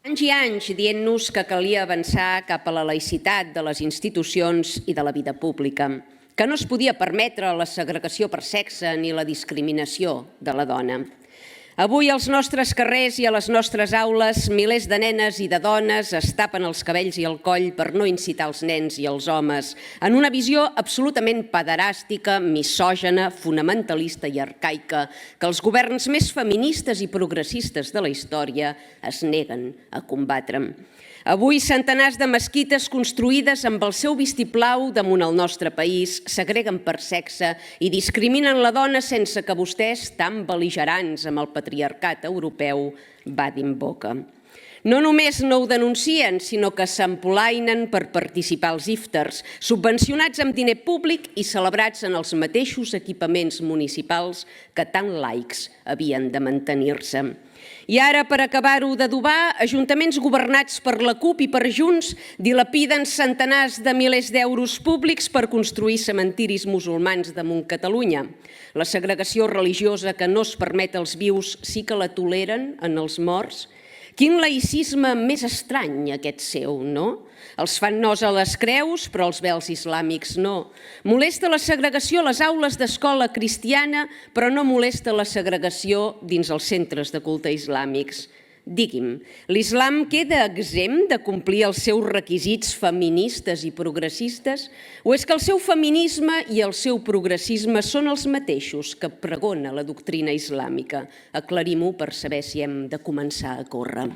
Anys i anys dient-nos que calia avançar cap a la laïcitat de les institucions i de la vida pública, que no es podia permetre la segregació per sexe ni la discriminació de la dona. Avui als nostres carrers i a les nostres aules milers de nenes i de dones es tapen els cabells i el coll per no incitar els nens i els homes en una visió absolutament pederàstica, misògena, fonamentalista i arcaica que els governs més feministes i progressistes de la història es neguen a combatre. Avui centenars de mesquites construïdes amb el seu vistiplau damunt el nostre país segreguen per sexe i discriminen la dona sense que vostès, tan bel·ligerants amb el patriarcat europeu, badin boca. No només no ho denuncien, sinó que s'empolainen per participar als iftars, subvencionats amb diner públic i celebrats en els mateixos equipaments municipals que tan laics havien de mantenir-se. I ara, per acabar-ho d'adobar, ajuntaments governats per la CUP i per Junts dilapiden centenars de milers d'euros públics per construir cementiris musulmans damunt Catalunya. La segregació religiosa que no es permet als vius sí que la toleren en els morts. Quin laïcisme més estrany aquest seu, no? Els fan nos a les creus, però els vels islàmics no. Molesta la segregació a les aules d'escola cristiana, però no molesta la segregació dins els centres de culte islàmics. Digui'm, l'islam queda exempt de complir els seus requisits feministes i progressistes? O és que el seu feminisme i el seu progressisme són els mateixos que pregona la doctrina islàmica? Aclarim-ho per saber si hem de començar a córrer.